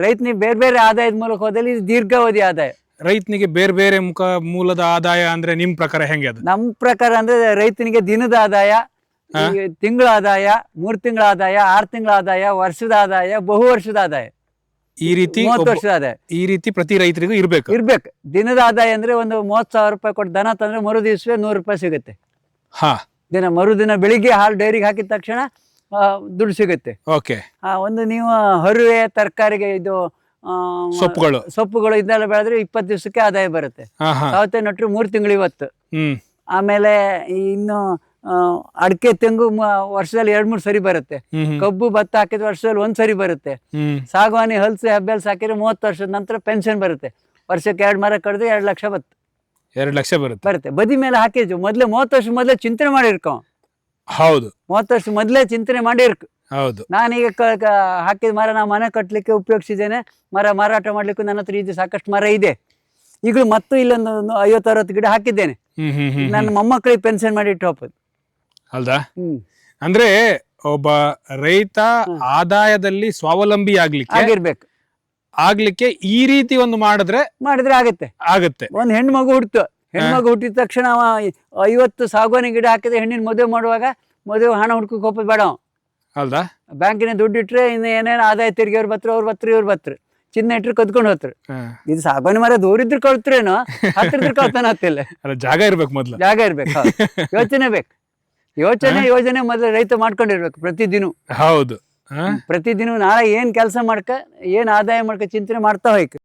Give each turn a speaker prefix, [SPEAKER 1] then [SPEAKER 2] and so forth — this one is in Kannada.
[SPEAKER 1] ರೈತನಿಗೆ ಬೇರೆ ಬೇರೆ ಆದಾಯದ ಮೂಲಕ ಹೋದಲ್ಲಿ ಇದು ದೀರ್ಘಾವಧಿ ಆದಾಯ.
[SPEAKER 2] ರೈತನಿಗೆ ಬೇರೆ ಬೇರೆ ಮೂಲದ ಆದಾಯ ಅಂದ್ರೆ ನಿಮ್ ಪ್ರಕಾರ ಹೆಂಗೆ ಅದು?
[SPEAKER 1] ನಮ್ ಪ್ರಕಾರ ಅಂದ್ರೆ ರೈತನಿಗೆ ದಿನದ ಆದಾಯ, ತಿಂಗಳ ಆದಾಯ, 3 ತಿಂಗಳ ಆದಾಯ, 6 ತಿಂಗಳ ಆದಾಯ, ವರ್ಷದ ಆದಾಯ, ಬಹು ವರ್ಷದ ಆದಾಯ,
[SPEAKER 2] ಈ ರೀತಿ
[SPEAKER 1] 30 ವರ್ಷದ ಆದಾಯ
[SPEAKER 2] ಈ ರೀತಿ ಪ್ರತಿ ರೈತರಿಗೂ ಇರ್ಬೇಕು.
[SPEAKER 1] ದಿನದ ಆದಾಯ ಅಂದ್ರೆ ಒಂದು 30,000 ರೂಪಾಯಿ ಕೊಟ್ಟು ದನ ತಂದ್ರೆ ಮರು ದಿವಸವೇ 100 ರೂಪಾಯಿ ಸಿಗುತ್ತೆ. ಮರುದಿನ ಬೆಳಿಗ್ಗೆ ಹಾಲು ಡೈರಿಗೆ ಹಾಕಿದ ತಕ್ಷಣ ದುಡ್ಡು ಸಿಗುತ್ತೆ. ಒಂದು ನೀವು ಹರುವೆ ತರಕಾರಿಗೆ ಇದು ಸೊಪ್ಪುಗಳು ಇದೆಲ್ಲ ಬೆಳೆದ್ರೆ 20 ದಿವಸಕ್ಕೆ ಆದಾಯ ಬರುತ್ತೆ. ಸೌತೆ ನಟ್ರು 3 ತಿಂಗಳು ಇವತ್ತು. ಆಮೇಲೆ ಇನ್ನು ಅಡಿಕೆ ತೆಂಗು ವರ್ಷದಲ್ಲಿ 2-3 ಸರಿ ಬರುತ್ತೆ. ಕಬ್ಬು ಭತ್ತ ಹಾಕಿದ ವರ್ಷದಲ್ಲಿ 1 ಸರಿ ಬರುತ್ತೆ. ಸಾಗವಾನಿ ಹಲಸು ಹೆಬ್ಬೆಲ್ಸ್ ಹಾಕಿದ್ರೆ 30 ವರ್ಷದ ನಂತರ ಪೆನ್ಷನ್ ಬರುತ್ತೆ. ವರ್ಷಕ್ಕೆ 2 ಮರ ಕಡಿದ್ರೆ 2 ಲಕ್ಷ ಬರುತ್ತೆ.
[SPEAKER 2] 2 ಲಕ್ಷ ಬರುತ್ತೆ.
[SPEAKER 1] ಬದಿ ಮೇಲೆ ಹಾಕಿದ್ವಿ ಮೊದ್ಲೇ 30 ವರ್ಷ ಮೊದ್ಲೇ ಚಿಂತನೆ ಮಾಡಿರ್ಕೊ.
[SPEAKER 2] ಹೌದು,
[SPEAKER 1] 30 ವರ್ಷ ಮೊದ್ಲೇ ಚಿಂತನೆ ಮಾಡಿರ್ಕು.
[SPEAKER 2] ಹೌದು.
[SPEAKER 1] ನಾನೀಗ ಹಾಕಿದ ಮರ ನಾ ಮನೆ ಕಟ್ಟಲಿಕ್ಕೆ ಉಪಯೋಗಿಸಿದ್ದೇನೆ. ಮರ ಮಾರಾಟ ಮಾಡ್ಲಿಕ್ಕೂ ನನ್ನ ಹತ್ರ ಇದೆ, ಸಾಕಷ್ಟು ಮರ ಇದೆ. ಈಗಲೂ ಮತ್ತು ಇಲ್ಲೊಂದು 50-60 ಗಿಡ ಹಾಕಿದ್ದೇನೆ. ನನ್ನ ಮೊಮ್ಮಕ್ಕಳಿಗೆ ಪೆನ್ಷನ್ ಮಾಡಿ ಇಟ್ಟು ಹೋಗ್ಬೋದು.
[SPEAKER 2] ಹೌದಾ? ಅಂದ್ರೆ ಒಬ್ಬ ರೈತ ಆದಾಯದಲ್ಲಿ ಸ್ವಾವಲಂಬಿ ಆಗ್ಲಿಕ್ಕೆ ಈ ರೀತಿ ಒಂದು ಮಾಡಿದ್ರೆ ಆಗತ್ತೆ.
[SPEAKER 1] ಒಂದು ಹೆಣ್ಮಗು ಹುಟ್ಟಿದ ತಕ್ಷಣ 50 ಸಾಗುವಾನಿ ಗಿಡ ಹಾಕಿದ್ರೆ ಹೆಣ್ಣಿನ ಮದುವೆ ಮಾಡುವಾಗ ಮದುವೆ ಹಣ ಹುಡ್ಕಕ್ಕೆ ಹೋಗೋದು ಬೇಡ.
[SPEAKER 2] ಹೌದಾ?
[SPEAKER 1] ಬ್ಯಾಂಕಿನ ದುಡ್ಡು ಇಟ್ರೆ ಇನ್ನು ಏನೇನು ಆದಾಯ ತೆರಿಗೆ ಇವ್ರು ಬತ್ರ ಚಿನ್ನ ಇಟ್ರೆ ಕದ್ಕೊಂಡು ಹೋಗ್ತಾರೆ. ಇದು ಸಾಗುವಾನಿ ಮರ ದೂರ ಇದ್ರೆ ಕಳ್ತ್ರೇನೋ, ಹತ್ತಿರ ಕಳ್ತಾನ ಹತ್ತಿಲ್ಲ.
[SPEAKER 2] ಜಾಗ ಇರ್ಬೇಕು, ಮೊದ್ಲು
[SPEAKER 1] ಜಾಗ ಇರ್ಬೇಕು. ಯೋಜನೆ ಮೊದಲು ರೈತ ಮಾಡ್ಕೊಂಡಿರ್ಬೇಕು ಪ್ರತಿದಿನ.
[SPEAKER 2] ಹೌದು,
[SPEAKER 1] ಪ್ರತಿದಿನ ನಾಳೆ ಏನ್ ಕೆಲಸ ಮಾಡ್ಕ ಏನ್ ಆದಾಯ ಮಾಡ್ಕ ಚಿಂತನೆ ಮಾಡ್ತಾ ಹೋಯ್ಕ.